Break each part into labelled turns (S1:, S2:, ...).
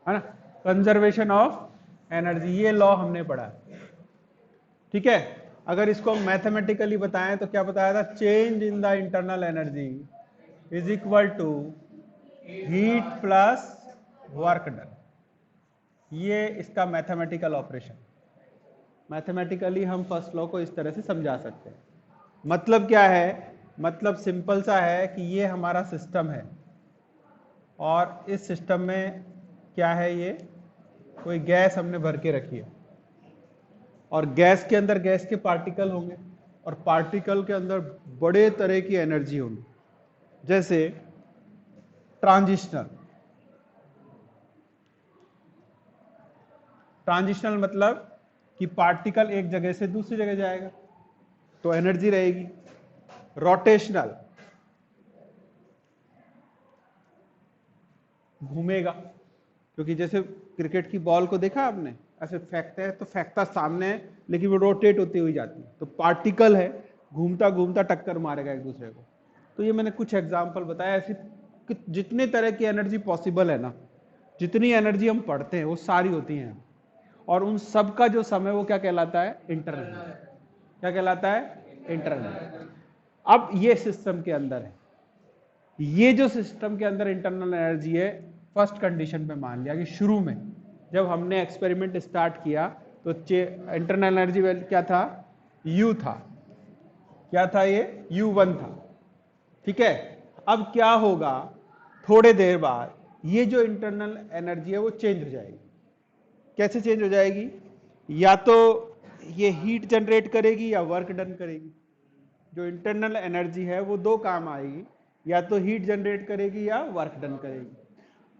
S1: है ना, conservation of energy, ये लॉ हमने पढ़ा। ठीक है, अगर इसको हम मैथमेटिकली बताएं तो क्या बताया था, change in the internal energy is equal to heat plus work done. ये इसका मैथमेटिकल ऑपरेशन, मैथमेटिकली हम फर्स्ट लॉ को इस तरह से समझा सकते हैं। मतलब क्या है, मतलब सिंपल सा है कि ये हमारा सिस्टम है और इस सिस्टम में क्या है, ये कोई गैस हमने भर के रखी है और गैस के अंदर गैस के पार्टिकल होंगे और पार्टिकल के अंदर बड़े तरह की एनर्जी होगी, जैसे ट्रांजिशनल। ट्रांजिशनल मतलब कि पार्टिकल एक जगह से दूसरी जगह जाएगा तो एनर्जी रहेगी। रोटेशनल, घूमेगा, क्योंकि जैसे क्रिकेट की बॉल को देखा आपने, ऐसे फेंकते हैं तो फेंकता सामने है लेकिन वो रोटेट होती हुई जाती है, तो पार्टिकल है, घूमता घूमता टक्कर मारेगा एक दूसरे को। तो ये मैंने कुछ एग्जांपल बताया, ऐसी जितने तरह की एनर्जी पॉसिबल है ना, जितनी एनर्जी हम पढ़ते हैं वो सारी होती हैं, और उन सब का जो समय वो क्या कहलाता है, इंटरनल। क्या कहलाता है, इंटरनल। अब ये सिस्टम के अंदर है, ये जो सिस्टम के अंदर इंटरनल एनर्जी है, फर्स्ट कंडीशन पे मान लिया कि शुरू में जब हमने एक्सपेरिमेंट स्टार्ट किया तो इंटरनल एनर्जी क्या था, U था। क्या था ये, U1 था। ठीक है, अब क्या होगा, थोड़े देर बाद ये जो इंटरनल एनर्जी है वो चेंज हो जाएगी। कैसे चेंज हो जाएगी, या तो ये हीट जनरेट करेगी या वर्क डन करेगी। जो इंटरनल एनर्जी है वो दो काम आएगी, या तो हीट जनरेट करेगी या वर्क डन करेगी।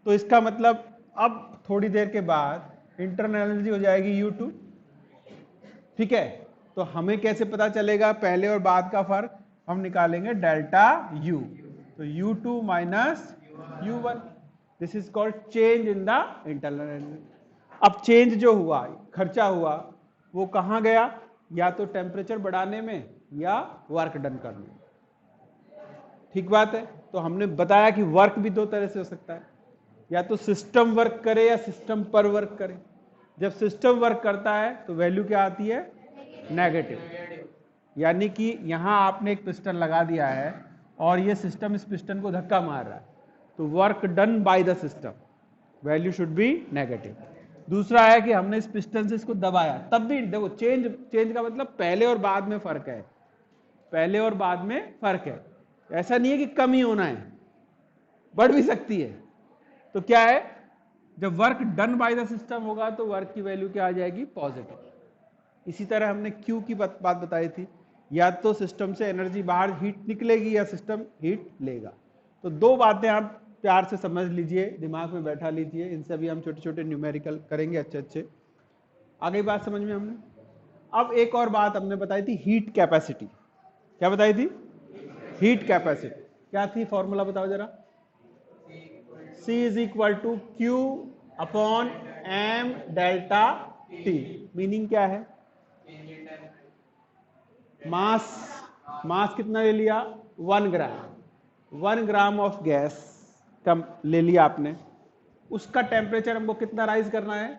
S1: तो इसका मतलब अब थोड़ी देर के बाद इंटरनल एनर्जी हो जाएगी U2। ठीक है, तो हमें कैसे पता चलेगा पहले और बाद का फर्क, हम निकालेंगे डेल्टा U। तो U2 minus U1, this is called change in the internal energy. अब चेंज जो हुआ, खर्चा हुआ, वो कहां गया, या तो टेम्परेचर बढ़ाने में या वर्क डन करने में। ठीक बात है, तो हमने बताया कि वर्क भी दो तरह से हो सकता है, या तो सिस्टम वर्क करे या सिस्टम पर वर्क करे। जब सिस्टम वर्क करता है तो वैल्यू क्या आती है, नेगेटिव। यानी कि यहां आपने एक पिस्टन लगा दिया है और ये सिस्टम इस पिस्टन को धक्का मार रहा है, तो work done by the system, value should be negative. दूसरा है कि हमने इस पिस्टन से इसको दबाया, तब भी देखो चेंज, चेंज का मतलब पहले और बाद में फर्क है, पहले और बाद में फर्क है। ऐसा नहीं है कि कम ही होना है, बढ़ भी सकती है। तो क्या है, जब work done by the system होगा तो वर्क की वैल्यू क्या आ जाएगी, पॉजिटिव। इसी तरह हमने क्यू की बात बताई थी, या तो सिस्टम से एनर्जी बाहर हीट निकलेगी या सिस्टम हीट लेगा। तो दो बातें आप प्यार से समझ लीजिए, दिमाग में बैठा लीजिए, इनसे भी हम छोटे छोटे न्यूमेरिकल करेंगे अच्छे अच्छे। आगे बात समझ में हमने। अब एक और बात हमने बताई थी, हीट कैपेसिटी। क्या बताई थी, हीट कैपेसिटी क्या थी, फॉर्मूला बताओ जरा। C is equal to Q upon M delta T। Meaning क्या है, मास, मास कितना ले लिया, 1 ग्राम। 1 ग्राम ऑफ गैस कम ले लिया आपने, उसका टेम्परेचर हमको कितना राइज करना है,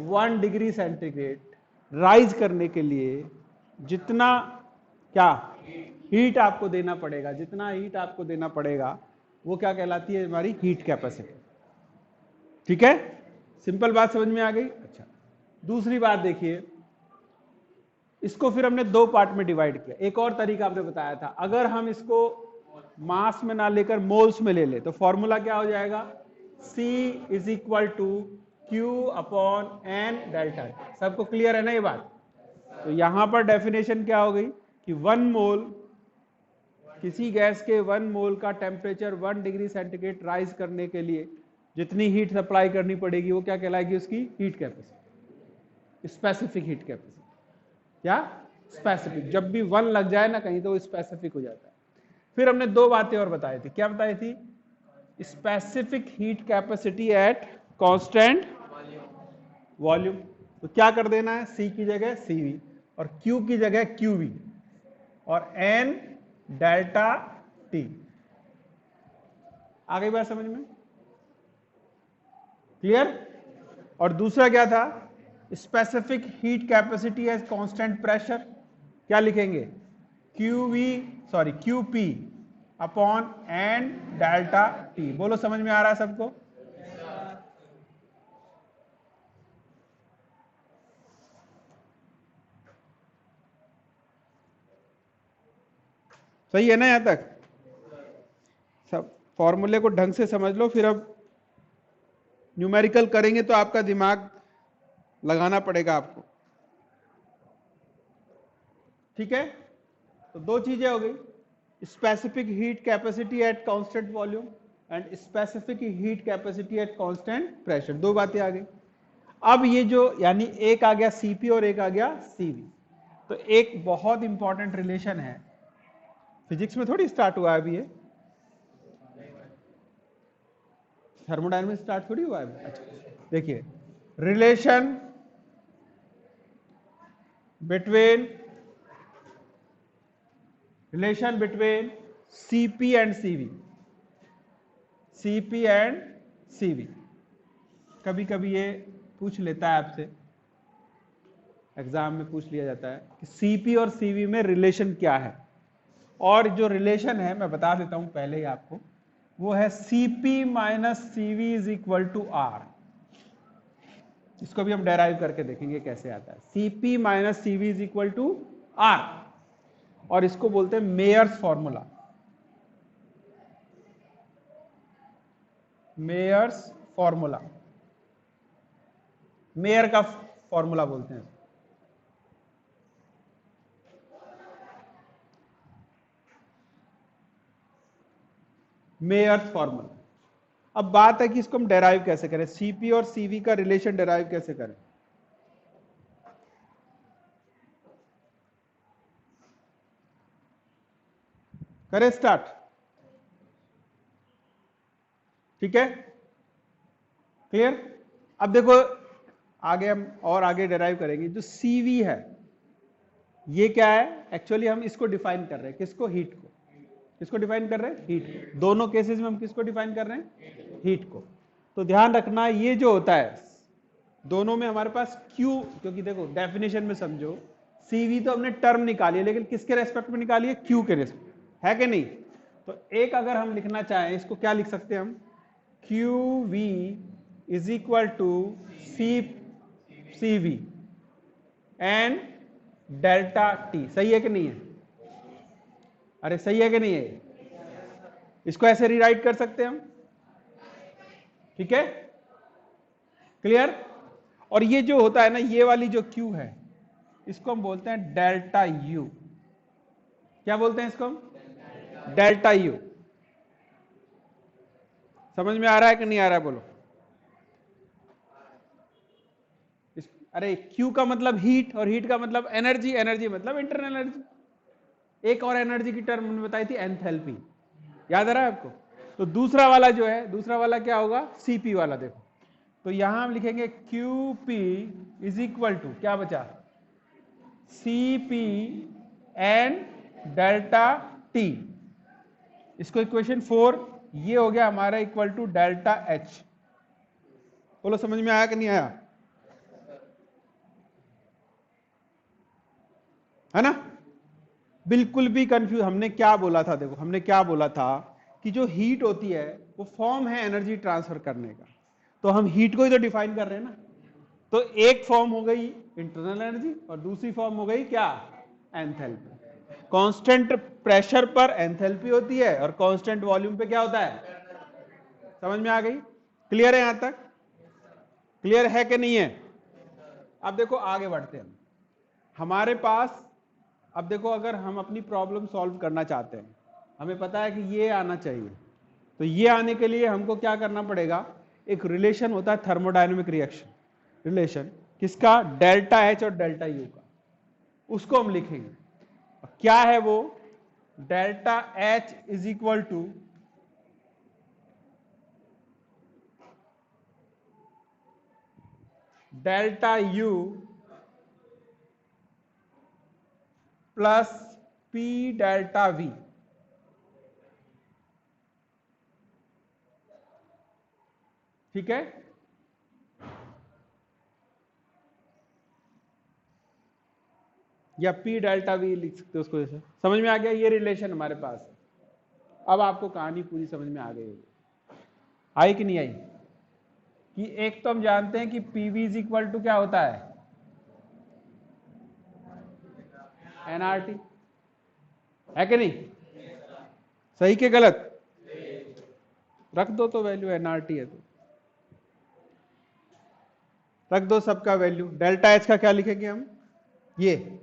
S1: 1 डिग्री सेंटीग्रेड। राइज करने के लिए जितना क्या हीट आपको देना पड़ेगा, जितना हीट आपको देना पड़ेगा वो क्या कहलाती है, हमारी हीट कैपेसिटी। ठीक है, सिंपल बात समझ में आ गई। अच्छा, दूसरी बात देखिए, इसको फिर हमने दो पार्ट में डिवाइड किया। एक और तरीका आपने बताया था, अगर हम इसको मास में ना लेकर मोल्स में ले ले तो फॉर्मूला क्या हो जाएगा, C is equal to Q upon N delta. सबको क्लियर है ना ये बात। तो यहां पर डेफिनेशन क्या हो गई कि 1 मोल, किसी गैस के 1 मोल का टेम्परेचर 1 डिग्री सेंटीग्रेड राइज करने के लिए जितनी हीट सप्लाई करनी पड़ेगी वो क्या कहलाएगी, उसकी heat capacity, specific heat capacity. क्या, स्पेसिफिक। जब भी 1 लग जाए ना कहीं तो स्पेसिफिक हो जाता है। फिर हमने दो बातें और बताई थी, क्या बताई थी, specific heat capacity at constant volume. तो क्या कर देना है, C की जगह CV और Q की जगह QV और N डेल्टा T। आ गई बात समझ में। क्लियर? और दूसरा क्या था? Specific heat capacity as constant pressure, क्या लिखेंगे? QP upon N delta T. बोलो समझ में आ रहा है सबको? सही है ना? यहां तक सब फॉर्मूले को ढंग से समझ लो, फिर अब न्यूमेरिकल करेंगे तो आपका दिमाग लगाना पड़ेगा आपको। ठीक है? तो दो चीजें हो गई, specific heat capacity at constant volume and specific heat capacity at constant pressure, दो बातें आ गई। अब ये जो यानी एक आ गया सीपी और एक आ गया सीवी, तो एक बहुत इंपॉर्टेंट रिलेशन है, फिजिक्स में थोड़ी स्टार्ट हुआ है अभी ये, थर्मोडायनामिक्स स्टार्ट थोड़ी हुआ है। अच्छा देखिए, relation between CP and CV। कभी कभी ये पूछ लेता है आपसे, एग्जाम में पूछ लिया जाता है कि CP और CV में रिलेशन क्या है। और जो रिलेशन है मैं बता देता हूं पहले ही आपको, वो है CP minus CV is equal to R। इसको भी हम डेराइव करके देखेंगे कैसे आता है। CP minus CV is equal to R, और इसको बोलते हैं Mayer's formula. Mayer's formula, Mayer का फॉर्मूला बोलते हैं। Mayer's formula. अब बात है कि इसको हम डेराइव कैसे करें, सीपी और सीवी का रिलेशन डेराइव कैसे करें। करें स्टार्ट? ठीक है, क्लियर? अब देखो आगे हम और आगे डेराइव करेंगे। जो सीवी है ये क्या है? एक्चुअली हम इसको डिफाइन कर रहे हैं, किसको? हीट को। किसको डिफाइन कर रहे हैं? हीट को। दोनों केसेस में हम किसको डिफाइन कर रहे हैं? हीट को। तो ध्यान रखना ये जो होता है दोनों में हमारे पास Q, क्योंकि देखो डेफिनेशन में समझो, CV तो हमने टर्म निकाली है, लेकिन किसके रेस्पेक्ट में निकाली है? Q के रेस्पेक्ट, है कि नहीं? तो एक अगर हम लिखना चाहें, इसको क्या लिख सकते हैं हम? QV is equal to CV and delta T. सही है कि नहीं है? अरे सही है कि नहीं है? इसको ऐसे रीराइट कर सकते हैं हम। ठीक है, क्लियर? और ये जो होता है ना, ये वाली जो Q है, इसको हम बोलते हैं डेल्टा U। क्या बोलते हैं इसको हम? Delta U। समझ में आ रहा है कि नहीं आ रहा है? बोलो। अरे Q का मतलब हीट, और हीट का मतलब एनर्जी, एनर्जी मतलब इंटरनल एनर्जी। एक और एनर्जी की टर्म हमने बताई थी, एंथैल्पी, याद आ रहा है आपको? तो दूसरा वाला जो है, दूसरा वाला क्या होगा? CP वाला। देखो तो यहां हम लिखेंगे QP इज इक्वल टू, क्या बचा? CP and delta T। इसको इक्वेशन 4, ये हो गया हमारा इक्वल टू डेल्टा H। बोलो समझ में आया कि नहीं आया? है ना? बिल्कुल भी कंफ्यूज, हमने क्या बोला था? देखो हमने क्या बोला था कि जो हीट होती है वो फॉर्म है एनर्जी ट्रांसफर करने का, तो हम हीट को ही तो डिफाइन कर रहे हैं ना। तो एक फॉर्म हो गई इंटरनल एनर्जी और दूसरी फॉर्म हो गई क्या? एंथैल्पी। कांस्टेंट प्रेशर पर एंथैल्पी होती है और कांस्टेंट वॉल्यूम पे क्या होता है? समझ में आ गई? क्लियर है? यहां तक क्लियर है कि नहीं है? अब देखो आगे बढ़ते हैं हमारे पास। अब देखो अगर हम अपनी प्रॉब्लम सॉल्व करना चाहते हैं, हमें पता है कि ये आना चाहिए, तो ये आने के लिए हमको क्या करना पड़ेगा? एक रिलेशन होता है थर्मोडायनेमिक रिएक्शन रिलेशन, किसका? डेल्टा H और डेल्टा U का। उसको हम लिखेंगे, क्या है वो? Delta H is equal to delta U plus P delta V। ठीक है, या पी डेल्टा वी लिख सकते हो उसको, जैसे समझ में आ गया, ये रिलेशन हमारे पास है। अब आपको कहानी पूरी समझ में आ गई होगी, आई कि नहीं आई? कि एक तो हम जानते हैं कि पीवी इज इक्वल टू क्या होता है, एनआरटी, है कि नहीं? सही के गलत? रख दो तो वैल्यू एनआरटी है, तो रख दो सबका वैल्यू। डेल्टा एच का क्या लिखेंगे हम, ये,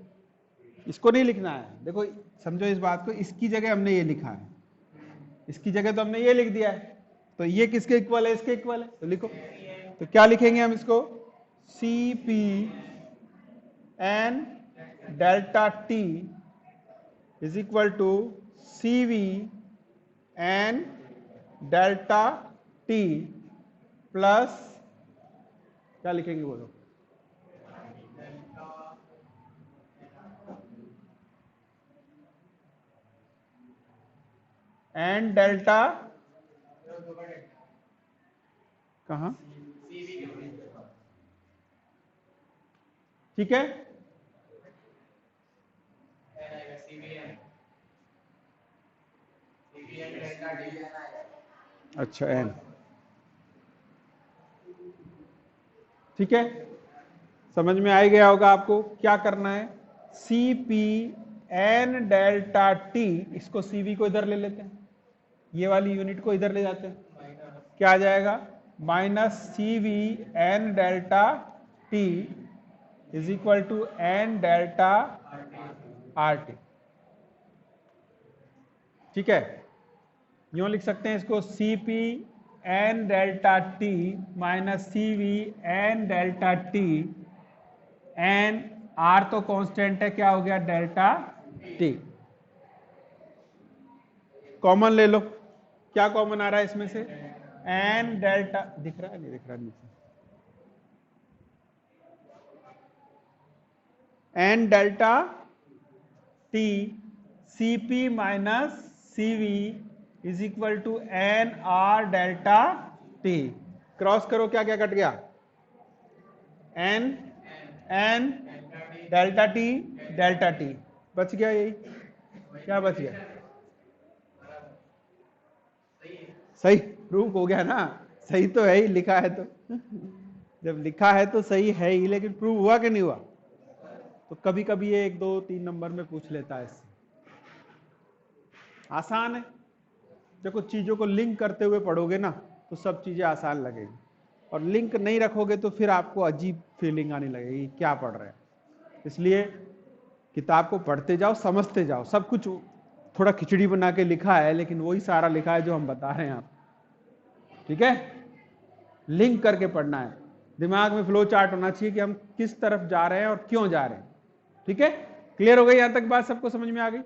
S1: इसको नहीं लिखना है, देखो समझो इस बात को, इसकी जगह हमने ये लिखा है, इसकी जगह तो हमने ये लिख दिया है, तो ये किसके इक्वल है, इसके इक्वल है, तो लिखो। तो क्या लिखेंगे हम इसको, C P N delta T is equal to C V N delta T plus, क्या लिखेंगे बोलो, एन डेल्टा, कहां, ठीक है, अच्छा एन, ठीक है, समझ में आ ही गया होगा आपको क्या करना है, C P N delta T, इसको सीवी को इधर ले लेते हैं, ये वाली यूनिट को इधर ले जाते हैं, क्या आ जाएगा, minus C V N delta T is equal to n delta R T, ठीक है। यूं लिख सकते हैं इसको, C P N delta T minus C V N delta T, n R तो कांस्टेंट है, क्या हो गया, डेल्टा टी, कॉमन ले लो, क्या कॉमन आ रहा है इसमें से, एन डेल्टा, दिख रहा है नहीं दिख रहा नीचे, N delta T C P minus C V is equal to N R delta T, cross करो, क्या क्या कट गया, एन एन डेल्टा टी बच गया, यही क्या बच गया, सही प्रूफ हो गया ना, सही तो है ही, लिखा है तो जब लिखा है तो सही है ही, लेकिन प्रूव हुआ कि नहीं हुआ? तो कभी कभी ये 1 2 3 नंबर में पूछ लेता है, इससे आसान है, देखो चीजों को लिंक करते हुए पढ़ोगे ना तो सब चीजें आसान लगेगी, और लिंक नहीं रखोगे तो फिर आपको अजीब फीलिंग आने लगेगी क्या पढ़ रहे हैं। इसलिए किताब को पढ़ते जाओ, समझते जाओ, सब कुछ थोड़ा खिचड़ी बना के लिखा है, लेकिन वही सारा लिखा है जो हम बता रहे हैं आप, ठीक है, लिंक करके पढ़ना है, दिमाग में फ्लो चार्ट होना चाहिए कि हम किस तरफ जा रहे हैं और क्यों जा रहे हैं, ठीक है। क्लियर हो गई यहां तक बात, सबको समझ में आ गई?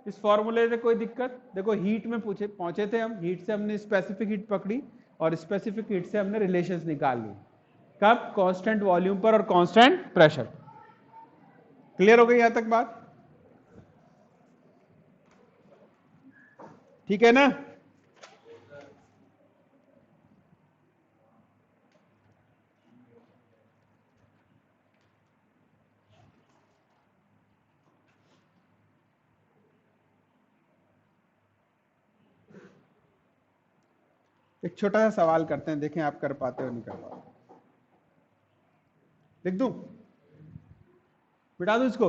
S1: इस फॉर्मूले से कोई दिक्कत? देखो हीट में पहुंचे थे हम, हीट से हमने स्पेसिफिक हीट पकड़ी और स्पेसिफिक हीट से हमने रिलेशंस निकाल ली, कब, कांस्टेंट वॉल्यूम पर और कांस्टेंट प्रेशर। क्लियर हो गई यहां तक बात, ठीक है ना? एक छोटा सा सवाल करते हैं, देखें आप कर पाते हो नहीं कर पाते, लिख दूं, बिठा दूं इसको,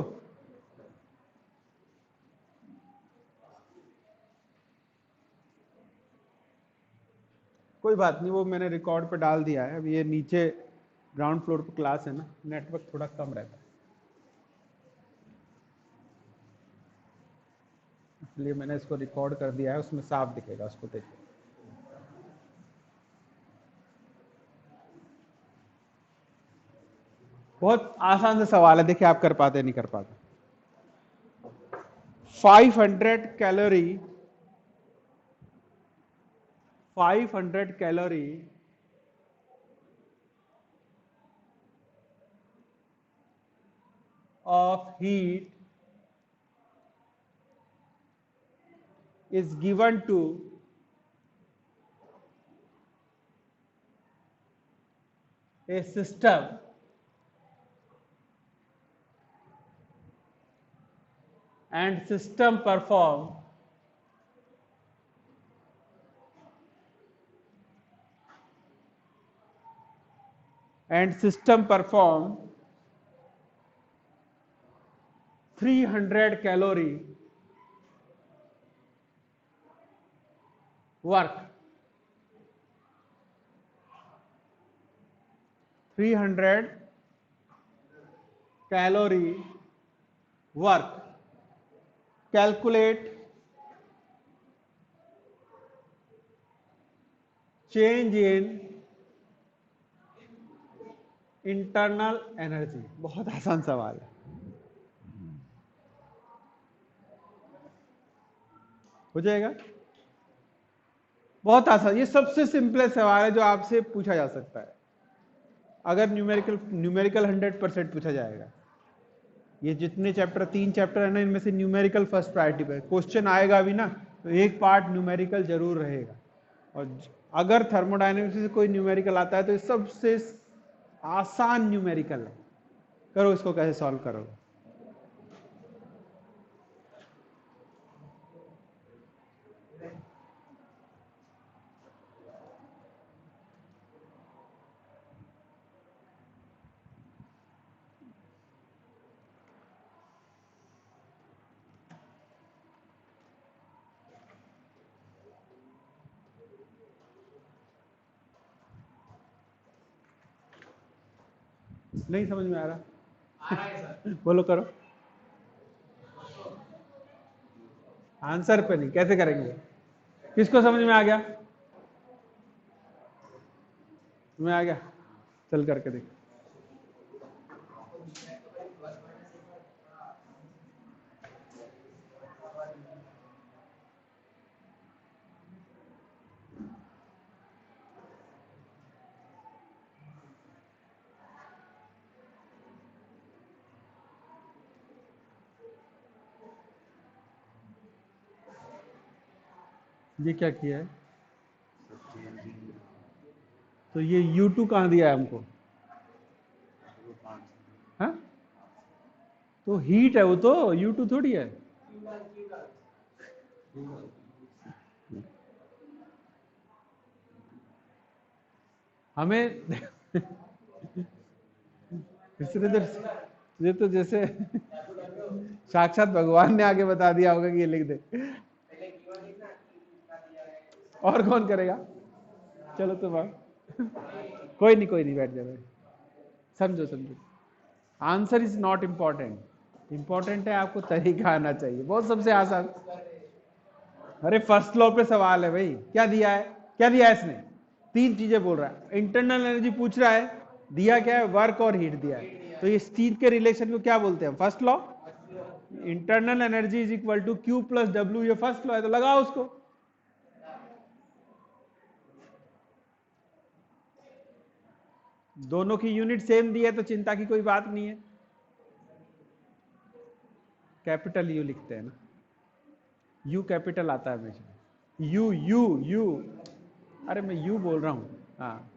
S1: कोई बात नहीं, वो मैंने रिकॉर्ड पे डाल दिया है, अब ये नीचे ग्राउंड फ्लोर पे क्लास है ना, नेटवर्क थोड़ा कम रहता है, इसलिए मैंने इसको रिकॉर्ड कर दिया है, उसमें साफ दिखेगा, उसको देखिए। बहुत आसान से सवाल है, देखिए आप कर पाते नहीं कर पाते। 500 calorie 500 calorie of heat is given to a system and system perform and system perform 300 calorie work. 300 calorie work. Calculate change in internal energy. बहुत आसान सवाल है, हो जाएगा. बहुत आसान, ये सबसे सिंपल सवाल है जो आपसे पूछा जा सकता है. अगर न्यूमेरिकल 100% पूछा जाएगा. ये जितने चैप्टर, 3 चैप्टर है ना, इनमें से न्यूमेरिकल फर्स्ट प्रायोरिटी पे. क्वेश्चन आएगा भी ना तो एक पार्ट न्यूमेरिकल जरूर रहेगा. और अगर थर्मोडायनेमिक्स से कोई न्यूमेरिकल आता है तो ये सबसे आसान न्यूमेरिकल है. करो इसको, कैसे सॉल्व करोगे. नहीं समझ में आ रहा? आ रहा है सर. बोलो, करो. आंसर पे नहीं, कैसे करेंगे? किसको समझ में आ गया? तुम्हें आ गया? चल करके देख. ये क्या किया है? तो ये U2 कहाँ दिया है हमको? हाँ? तो हीट है वो, तो U2 थोड़ी है. हमें ये तो जैसे साक्षात भगवान ने आगे बता दिया होगा कि ये लिख दे. और कौन करेगा? चलो तो बात. कोई नहीं, बैठ जाए. समझो. Answer is not important. Important है आपको तरीका आना चाहिए. बहुत सबसे आसान. अरे फर्स्ट लॉ पे सवाल है भाई. क्या दिया है इसने? 3 चीजें बोल रहा है. इंटरनल एनर्जी पूछ रहा है, दिया क्या है? वर्क और हीट दिया है. तो इस चीज के रिलेशन को क्या बोलते हैं? First law. Internal energy is equal to Q plus W. ये फर्स्ट लॉ है, तो लगाओ उसको. दोनों की यूनिट सेम दी है तो चिंता की कोई बात नहीं है. कैपिटल यू लिखते हैं ना, यू कैपिटल आता है हमेशा. यू. अरे मैं यू बोल रहा हूं. हाँ.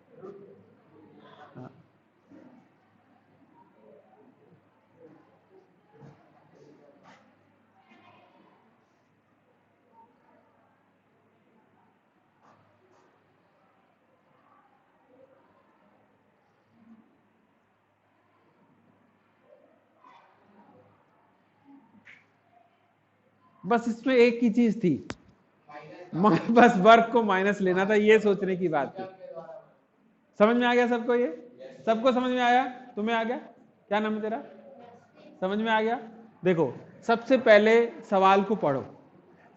S1: बस इसमें एक ही चीज थी, बस वर्क को माइनस लेना था. ये सोचने की बात थी. समझ में आ गया सबको? ये सबको समझ में आया? तुम्हें आ गया? क्या नाम है तेरा? समझ में आ गया? देखो, सबसे पहले सवाल को पढ़ो.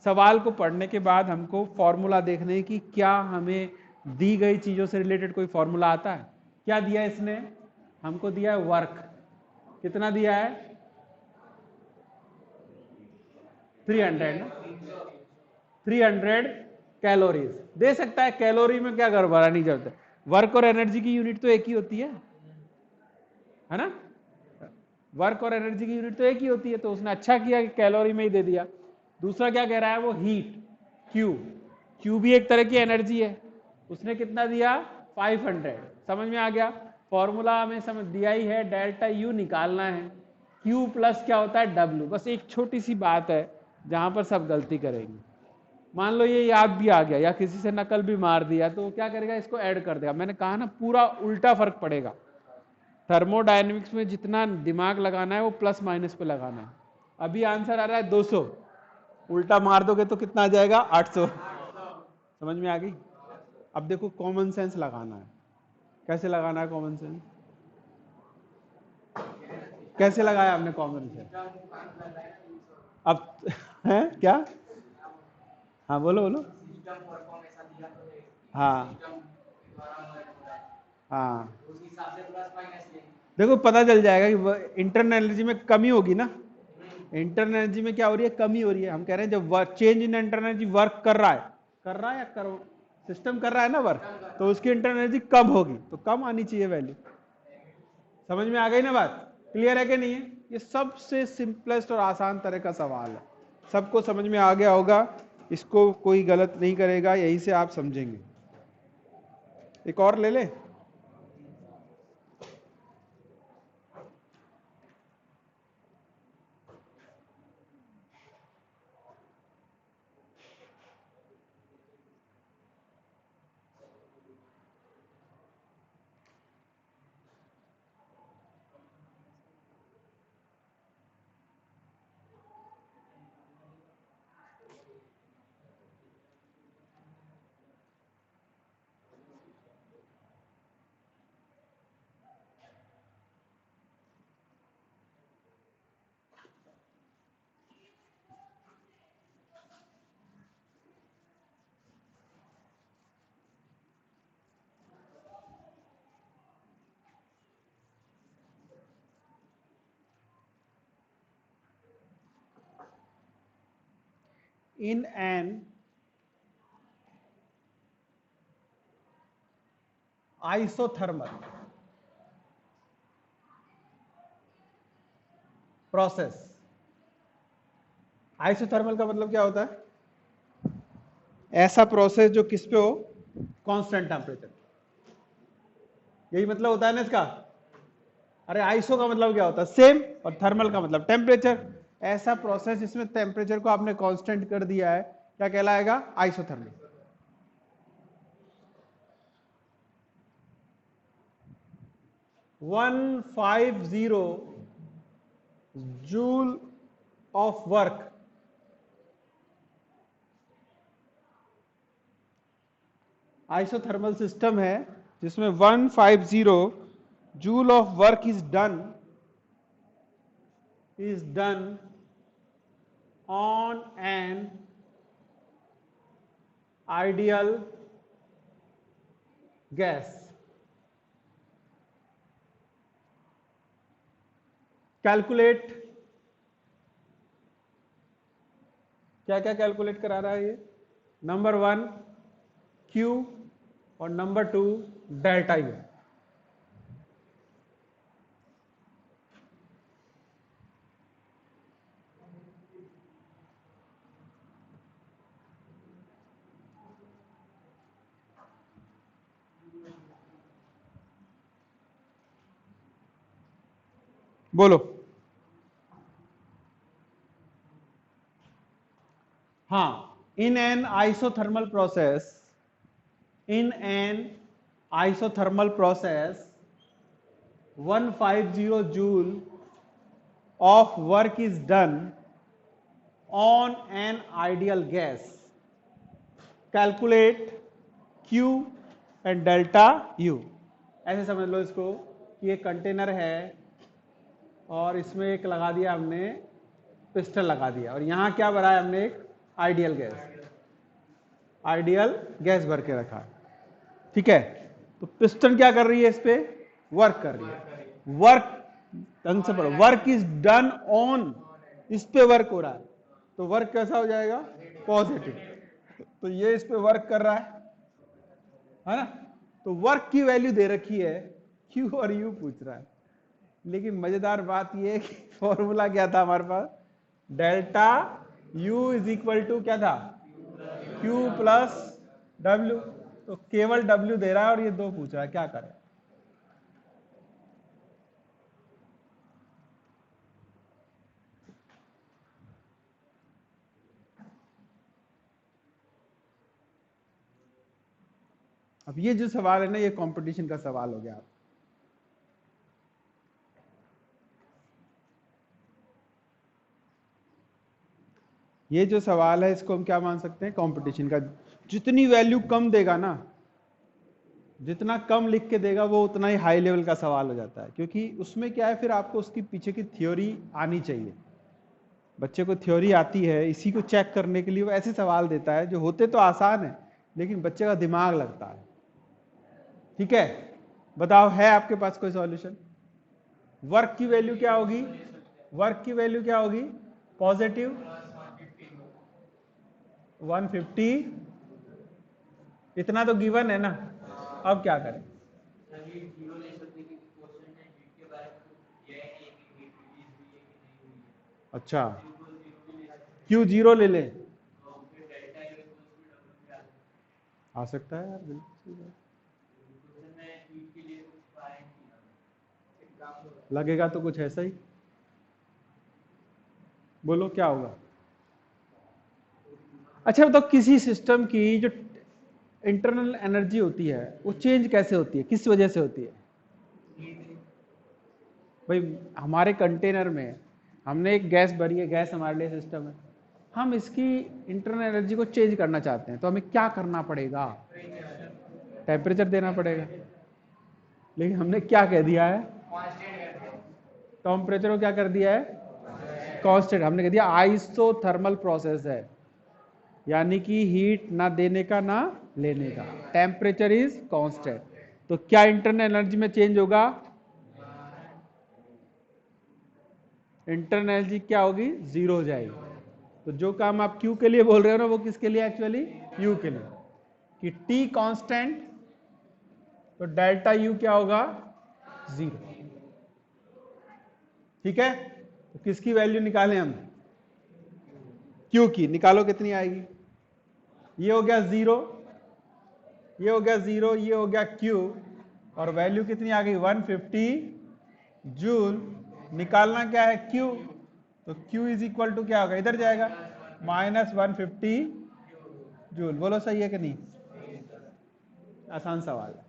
S1: सवाल को पढ़ने के बाद हमको फॉर्मूला देखने की, क्या हमें दी गई चीजों से रिलेटेड कोई फॉर्मूला आता है? क्या दिया इसने हमको? दिया है वर्क. कितना दिया है? 300 ना. 300 कैलोरीज दे सकता है. कैलोरी में क्या गड़बड़ा नहीं जरूरत है. वर्क और एनर्जी की यूनिट तो एक ही होती है ना? वर्क और एनर्जी की यूनिट तो एक ही होती है. तो उसने अच्छा किया कि कैलोरी में ही दे दिया. दूसरा क्या कह रहा है वो? हीट. क्यू भी एक तरह की एनर्जी है. उसने कितना दिया? 500. समझ में आ गया? फॉर्मूला हमें समझ दिया ही है, डेल्टा यू निकालना है. Q प्लस क्या होता है W। बस एक छोटी सी बात है जहां पर सब गलती करेंगे। मान लो ये याद भी आ गया या किसी से नकल भी मार दिया तो क्या करेगा, इसको ऐड कर देगा। मैंने कहा ना पूरा उल्टा फर्क पड़ेगा। थर्मोडायनेमिक्स में जितना दिमाग लगाना है वो प्लस माइनस पे लगाना है। अभी आंसर आ रहा है 200, उल्टा मार दोगे तो कितना आ जाएगा 800। समझ में आ गई? अब देखो कॉमन सेंस लगाना है। कैसे लगाना है कॉमन सेंस? कैसे लगाया आपने कॉमन सेंस? अब है क्या? हाँ बोलो बोलो। हाँ हाँ, देखो पता चल जाएगा कि इंटरनल एनर्जी में कमी होगी ना। इंटरनल एनर्जी में क्या हो रही है? कमी हो रही है। हम कह रहे हैं जब work change in internal energy work कर रहा है या करो सिस्टम कर रहा है ना वर्क, तो उसकी इंटरनल एनर्जी कम होगी, तो कम आनी चाहिए वैल्यू। समझ में आ गई ना बात? क्लियर है कि नहीं है? ये सबसे सिंपलेस्ट और आसान तरह का सवाल है। सबको समझ में आ गया होगा, इसको कोई गलत नहीं करेगा, यही से आप समझेंगे। एक और ले ले। In an isothermal process, isothermal का मतलब क्या होता है? ऐसा प्रोसेस जो किस पे हो? Constant temperature. यही मतलब होता है ना इसका। अरे आइसो का मतलब क्या होता है? सेम, और थर्मल का मतलब टेम्परेचर। ऐसा प्रोसेस जिसमें टेम्परेचर को आपने कांस्टेंट कर दिया है, क्या कहलाएगा? Isothermal. One 150 joule of work, isothermal system है जिसमें 150 joule of work is done on an ideal gas. Calculate, क्या क्या कैलकुलेट करा रहा है ये? नंबर 1 Q और नंबर 2 डेल्टा U। बोलो। हाँ, in an isothermal process, in an isothermal process 150 joule of work is done on an ideal gas. Calculate Q and delta U। ऐसे समझ लो इसको कि ये कंटेनर है और इसमें एक लगा दिया हमने, पिस्टन लगा दिया, और यहां क्या भरा है हमने? एक आइडियल गैस। आइडियल गैस भर के रखा, ठीक है। तो पिस्टन क्या कर रही है? इस पे वर्क कर रही है। वर्क ढंग से पढ़ो, वर्क इज डन ऑन, इस पे वर्क हो रहा है, तो वर्क कैसा हो जाएगा? पॉजिटिव। तो ये इस पे वर्क कर रहा है ना? तो वर्क की वैल्यू दे रखी है, क्यू और यू पूछ रहा है। लेकिन मजेदार बात ये है कि फॉर्मूला क्या था हमारे पास? Delta U is equal to क्या था? Q plus W. तो केवल डब्ल्यू दे रहा है और ये दो पूछ रहा है, क्या करें? अब ये जो सवाल है ना, ये कंपटीशन का सवाल हो गया। ये जो सवाल है इसको हम क्या मान सकते हैं, कंपटीशन का। जितनी वैल्यू कम देगा ना, जितना कम लिख के देगा वो उतना ही हाई लेवल का सवाल हो जाता है, क्योंकि उसमें क्या है, फिर आपको उसकी पीछे की थ्योरी आनी चाहिए। बच्चे को थ्योरी आती है, इसी को चेक करने के लिए वो ऐसे सवाल देता है जो होते तो आसान है, लेकिन बच्चे का दिमाग लगता है। ठीक है, बताओ है आपके पास कोई सॉल्यूशन? वर्क की वैल्यू क्या होगी? वर्क की वैल्यू क्या होगी? पॉजिटिव 150, इतना तो गिवन है ना। अब क्या करें? अच्छा, क्यों जीरो ले ले? आ सकता है यार, बिल्कुल लगेगा तो कुछ ऐसा ही। बोलो क्या होगा? अच्छा बताओ, किसी सिस्टम की जो इंटरनल एनर्जी होती है वो चेंज कैसे होती है, किस वजह से होती है? भाई हमारे कंटेनर में हमने एक गैस भरी है, गैस हमारे लिए सिस्टम है, हम इसकी इंटरनल एनर्जी को चेंज करना चाहते हैं, तो हमें क्या करना पड़ेगा? टेम्परेचर देना पड़ेगा। लेकिन हमने क्या कह दिया है? टेम्परेचर को क्या कर दिया है? कांस्टेंट। हमने कह दिया आइसोथर्मल प्रोसेस है, यानी कि हीट ना देने का ना लेने का, टेम्परेचर इज कांस्टेंट। तो क्या इंटरनल एनर्जी में चेंज होगा? इंटरनल एनर्जी क्या होगी? जीरो हो जाएगी। तो जो काम आप क्यू के लिए बोल रहे हो ना, वो किसके लिए एक्चुअली? यू के लिए। कि टी कांस्टेंट, तो डेल्टा यू क्या होगा? जीरो। ठीक है, तो किसकी वैल्यू निकालें हम? क्यू की। निकालो कितनी आएगी? ये हो गया जीरो, ये हो गया जीरो, ये हो गया क्यू, और वैल्यू कितनी आ गई? 150 जूल। निकालना क्या है? क्यू। तो क्यू इज इक्वल टू क्या होगा? इधर जाएगा, -150 जूल। बोलो सही है कि नहीं? आसान सवाल है।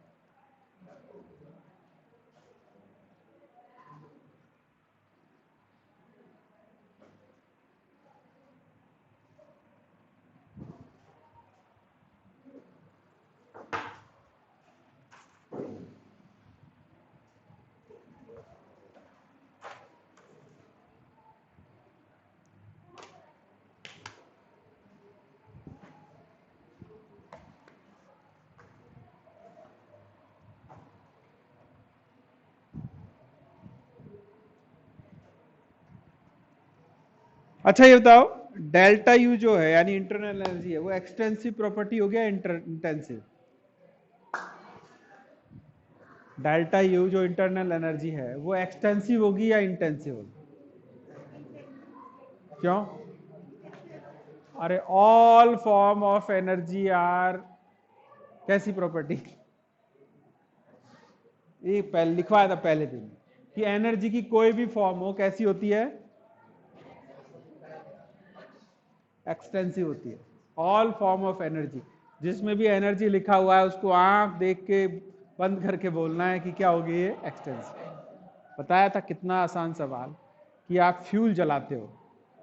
S1: अच्छा ये बताओ, डेल्टा यू जो है यानी इंटरनल एनर्जी है, वो एक्सटेंसिव प्रॉपर्टी हो गया इंटेंसिव? डेल्टा यू जो इंटरनल एनर्जी है वो एक्सटेंसिव होगी या इंटेंसिव होगी? क्यों? अरे all form of energy are कैसी प्रॉपर्टी? ये पहले लिखवाया था पहले दिन कि एनर्जी की कोई भी फॉर्म हो कैसी होती है? एक्सटेंसिव होती है। ऑल फॉर्म ऑफ एनर्जी, जिसमें भी एनर्जी लिखा हुआ है उसको आंख देख के बंद करके बोलना है कि क्या होगी ये? एक्सटेंसिव। बताया था कितना आसान सवाल, कि आप फ्यूल जलाते हो,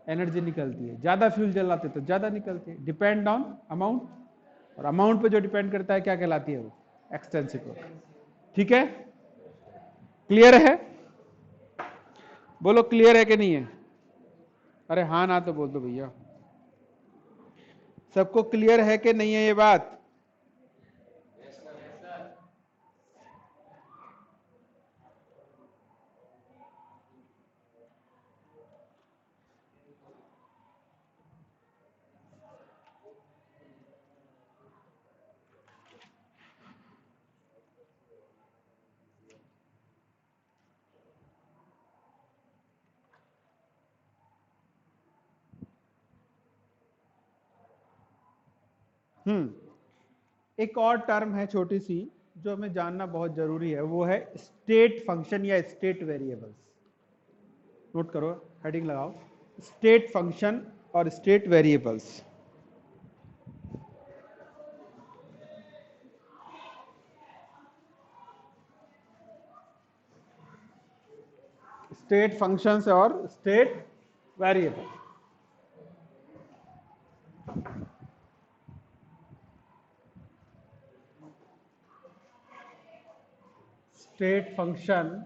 S1: एनर्जी निकलती है, ज्यादा फ्यूल जलाते तो ज्यादा निकलती है, डिपेंड ऑन अमाउंट, और अमाउंट पे जो डिपेंड करता है क्या कहलाती है? वो एक्सटेंसिव। ठीक है, क्लियर है? बोलो क्लियर है कि नहीं है? अरे हाँ ना तो बोल दो भैया। सबको क्लियर है कि नहीं है ये बात? एक और टर्म है छोटी सी जो हमें जानना बहुत जरूरी है, वो है स्टेट फंक्शन या स्टेट वेरिएबल्स। नोट करो, हेडिंग लगाओ, स्टेट फंक्शन और स्टेट वेरिएबल्स। स्टेट फंक्शंस और स्टेट वेरिएबल। स्टेट फंक्शन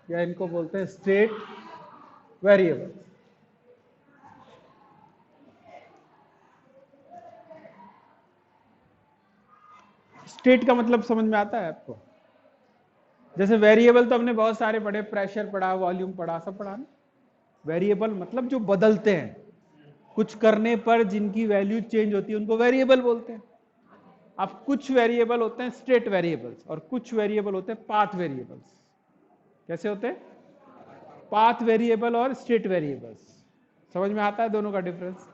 S1: या इनको बोलते हैं स्टेट वेरिएबल। स्टेट का मतलब समझ में आता है आपको? जैसे वेरिएबल तो हमने बहुत सारे पढ़े, प्रेशर पढ़ा, वॉल्यूम पढ़ा, सब पढ़ा ना। वेरिएबल मतलब जो बदलते हैं, कुछ करने पर जिनकी वैल्यू चेंज होती है उनको वेरिएबल बोलते हैं। अब कुछ वेरिएबल होते हैं स्टेट वेरिएबल्स और कुछ वेरिएबल होते हैं पाथ वेरिएबल्स। कैसे होते हैं? पाथ वेरिएबल और स्टेट वेरिएबल्स। समझ में आता है दोनों का डिफरेंस?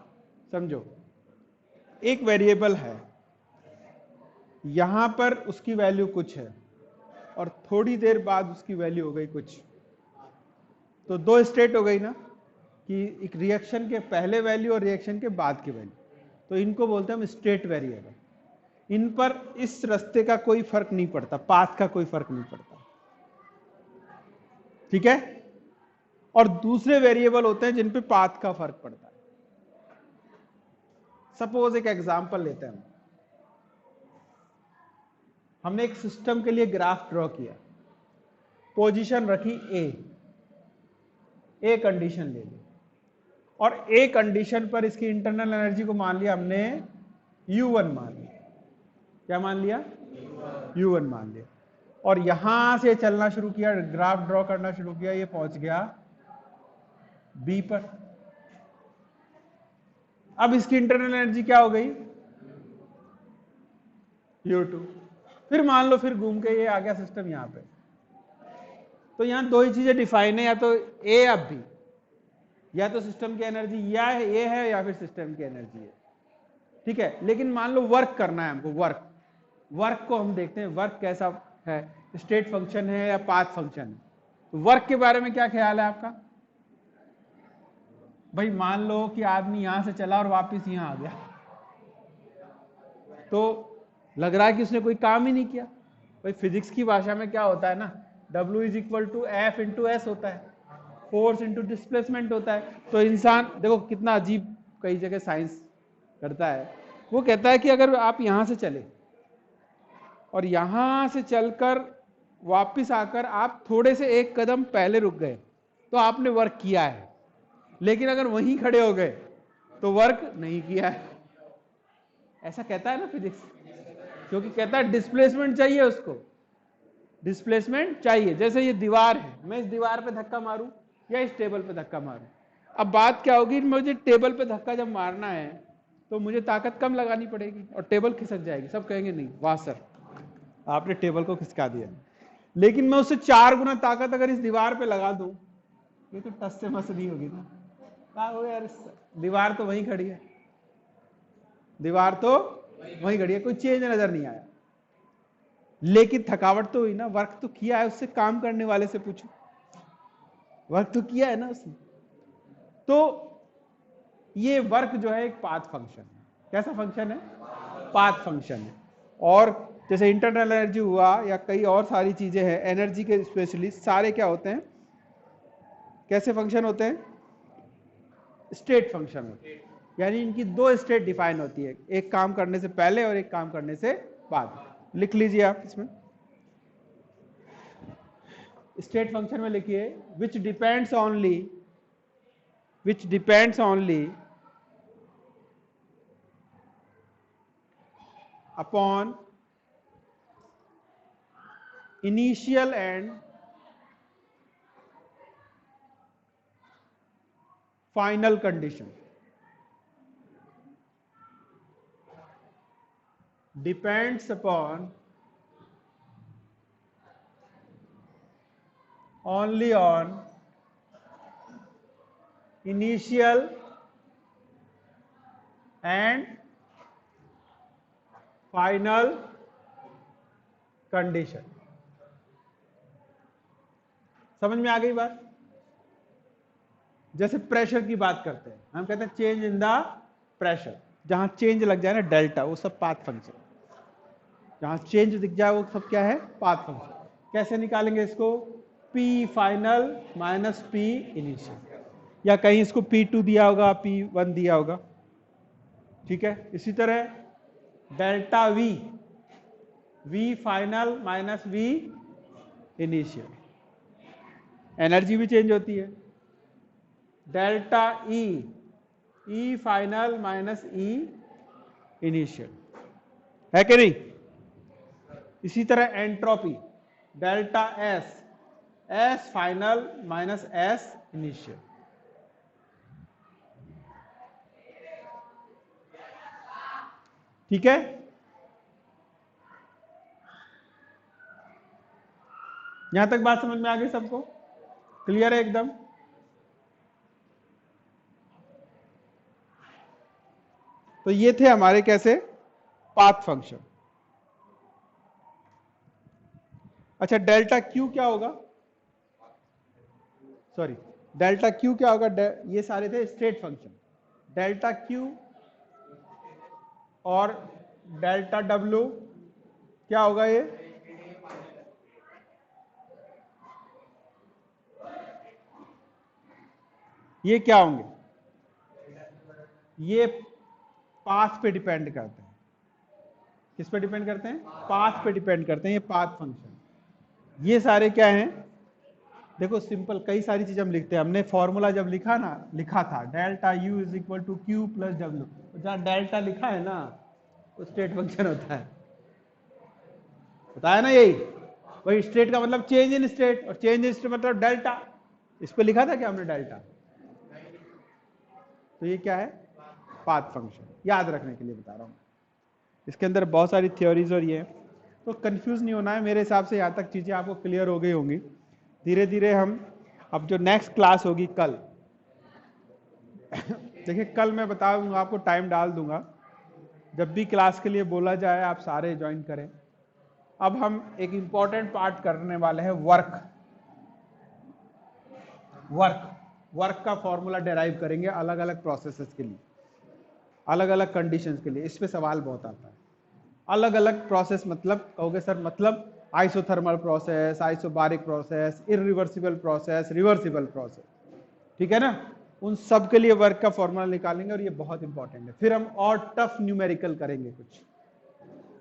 S1: समझो, एक वेरिएबल है, यहां पर उसकी वैल्यू कुछ है और थोड़ी देर बाद उसकी वैल्यू हो गई कुछ, तो दो स्टेट हो गई ना, कि एक रिएक्शन के पहले वैल्यू और रिएक्शन के बाद की वैल्यू। तो इनको बोलते हैं हम स्टेट वेरिएबल। इन पर इस रास्ते का कोई फर्क नहीं पड़ता, पाथ का कोई फर्क नहीं पड़ता, ठीक है। और दूसरे वेरिएबल होते हैं जिन पे पाथ का फर्क पड़ता है। सपोज एक एग्जांपल लेते हैं, हमने एक सिस्टम के लिए ग्राफ ड्रॉ किया, पोजीशन रखी ए कंडीशन ले ली और ए कंडीशन पर इसकी इंटरनल एनर्जी को मान लिया हमने U1 मान लिया। क्या मान लिया? U1 मान लिया। और यहां से चलना शुरू किया, ग्राफ ड्रॉ करना शुरू किया, ये पहुंच गया बी पर। अब इसकी इंटरनल एनर्जी क्या हो गई? U2। फिर मान लो फिर घूम के ये आ गया सिस्टम यहां पे, तो यहां दो ही चीजें डिफाइन है, या तो ए या बी, या तो सिस्टम की एनर्जी या ए है या फिर सिस्टम की एनर्जी है, ठीक है। लेकिन मान लो वर्क करना है हमको, वर्क को हम देखते हैं वर्क कैसा है, स्टेट फंक्शन है या पाथ फंक्शन है। तो वर्क के बारे में क्या ख्याल है आपका? भाई मान लो कि आदमी यहां से चला और वापस यहां आ गया, तो लग रहा है कि उसने कोई काम ही नहीं किया। भाई फिजिक्स की भाषा में क्या होता है ना, W is equal to F into S होता है, फोर्स इंटू डिस्प्लेसमेंट होता है। तो इंसान देखो कितना अजीब कई जगह साइंस करता है, वो कहता है कि अगर आप यहां से चले और यहां से चलकर वापस आकर आप थोड़े से एक कदम पहले रुक गए तो आपने वर्क किया है, लेकिन अगर वहीं खड़े हो गए तो वर्क नहीं किया है। ऐसा कहता है ना फिजिक्स, क्योंकि कहता है डिस्प्लेसमेंट चाहिए उसको, डिस्प्लेसमेंट चाहिए। जैसे ये दीवार है, मैं इस दीवार पे धक्का मारूं या इस टेबल पे धक्का मारूं, अब बात क्या होगी, मुझे टेबल पे धक्का जब मारना है तो मुझे ताकत कम लगानी पड़ेगी और टेबल खिसक जाएगी। सब कहेंगे नहीं वाह सर आपने टेबल को खिसका दिया। लेकिन मैं उससे 4 गुना ताकत अगर इस दीवार पे लगा दूं, ये तो टस से मस नहीं होगी ना। क्या हो यार, दीवार तो वहीं खड़ी है, दीवार तो वहीं खड़ी है, कोई चेंज नजर नहीं आया। लेकिन थकावट तो हुई ना, वर्क तो किया है। उससे काम करने वाले से पूछो, वर्क तो किया है ना उसने। तो ये वर्क जो है एक पाथ फंक्शन है। कैसा फंक्शन है? पाथ फंक्शन है। और जैसे इंटरनल एनर्जी हुआ या कई और सारी चीजें हैं एनर्जी के स्पेशलिस्ट, सारे क्या होते हैं, कैसे फंक्शन होते हैं? स्टेट फंक्शन होते हैं। यानी इनकी दो स्टेट डिफाइन होती है, एक काम करने से पहले और एक काम करने से बाद। लिख लीजिए आप इसमें, स्टेट फंक्शन में लिखिए which depends only upon initial and final condition. Depends upon only on initial and final condition। समझ में आ गई बात? जैसे प्रेशर की बात करते हैं, हम कहते हैं चेंज इन द प्रेशर, जहां चेंज लग जाए ना डेल्टा, वो सब पाथ फंक्शन। जहां चेंज दिख जाए वो सब क्या है? Path function. कैसे निकालेंगे इसको? P final minus P initial, या कहीं इसको P2 दिया होगा, P1 दिया होगा, ठीक है। इसी तरह delta V, V final minus V initial, energy भी चेंज होती है। Delta E, E final minus E initial, है कि नहीं। इसी तरह entropy, delta S, S final minus S initial. ठीक है, यहां तक बात समझ में आ गई सबको, क्लियर है एकदम। तो ये थे हमारे कैसे पाथ फंक्शन। अच्छा, डेल्टा क्यू क्या होगा, सॉरी डेल्टा क्यू क्या होगा, ये सारे थे स्टेट फंक्शन। डेल्टा क्यू और डेल्टा डब्ल्यू क्या होगा, ये क्या होंगे, ये पाथ पे डिपेंड करते हैं। किस पे डिपेंड करते हैं, पाथ पे डिपेंड करते हैं, ये पाथ फंक्शन। ये सारे क्या हैं, देखो सिंपल, कई सारी चीज हम लिखते हैं। हमने फॉर्मूला जब लिखा था delta U is equal to Q plus W, जहां डेल्टा लिखा है ना वो स्टेट फंक्शन होता है, बताया ना यही। वही स्टेट का मतलब चेंज इन स्टेट, और चेंज इन स्टेट मतलब डेल्टा। इस पे लिखा था क्या हमने डेल्टा, तो ये क्या है, पाथ फंक्शन, याद रखने के लिए बता रहा हूं। इसके अंदर बहुत सारी थ्योरीज और ये, तो कंफ्यूज नहीं होना है। मेरे हिसाब से यहाँ तक चीजें आपको क्लियर हो गई होंगी। धीरे धीरे हम, अब जो नेक्स्ट क्लास होगी कल, देखिए कल मैं बता दूंगा आपको, टाइम डाल दूंगा, जब भी क्लास के लिए बोला जाए आप सारे ज्वाइन करें। अब हम एक इंपॉर्टेंट पार्ट करने वाले हैं, वर्क का फॉर्मूला डेराइव करेंगे अलग अलग प्रोसेसेस के लिए, अलग अलग कंडीशंस के लिए। इस पे सवाल बहुत आता है। अलग अलग प्रोसेस मतलब, कहोगे सर मतलब isothermal process, isobaric process, irreversible process, reversible process, ठीक है ना। उन सब के लिए वर्क का फॉर्मूला निकालेंगे और ये बहुत इंपॉर्टेंट है। फिर हम और टफ न्यूमेरिकल करेंगे कुछ।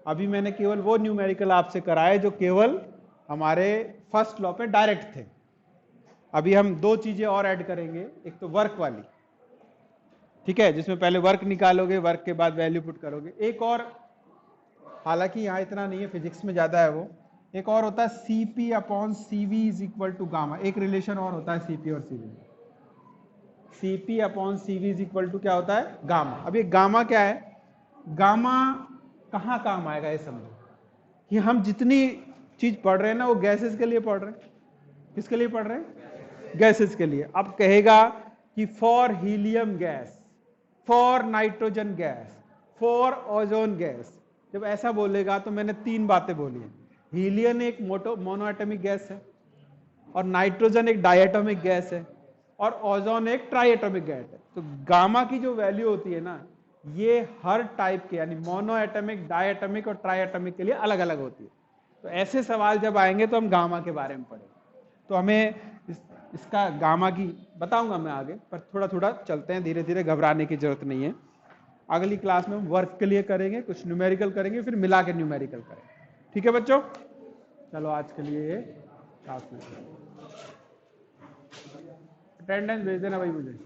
S1: अभी मैंने केवल वो न्यूमेरिकल आपसे कराए जो केवल हमारे फर्स्ट लॉ पे डायरेक्ट थे। अभी हम दो चीजें और ऐड करेंगे, एक तो वर्क वाली, ठीक है, जिसमें पहले वर्क निकालोगे, वर्क के बाद वैल्यू पुट करोगे। एक और, हालांकि यहाँ इतना नहीं है, फिजिक्स में ज्यादा है वो, एक और होता है CP upon CV is equal to gamma. एक रिलेशन और होता है सीपी और CV, CP upon CV is equal to क्या होता है, गामा। अब ये गामा क्या है, गामा कहाँ काम आएगा, ये समझो कि हम जितनी चीज पढ़ रहे हैं ना वो गैसेस के लिए पढ़ रहे हैं। किसके लिए पढ़ रहे हैं, गैसेस के लिए। अब कहेगा कि for helium gas, for nitrogen gas, for ozone gas, जब ऐसा बोलेगा तो मैंने तीन बातें बोली हैं। हीलियम एक मोनोएटॉमिक गैस है, और नाइट्रोजन एक डायएटॉमिक गैस है, और ओजोन एक ट्राइएटॉमिक गैस है। तो गामा की जो वैल्यू होती है ना, ये हर टाइप के, यानी मोनोएटॉमिक, डायएटॉमिक और ट्राइएटॉमिक के लिए अलग अलग होती है। तो ऐसे सवाल जब आएंगे तो हम गामा के बारे में पढ़ेंगे। तो हमें इसका गामा की बताऊंगा मैं आगे, पर थोड़ा थोड़ा चलते हैं धीरे धीरे, घबराने की जरूरत नहीं है। अगली क्लास में हम वर्क के लिए करेंगे, कुछ न्यूमेरिकल करेंगे, फिर मिला के न्यूमेरिकल करेंगे। ठीक है बच्चों, चलो आज के लिए काफी। अटेंडेंस भेज देना भाई मुझे।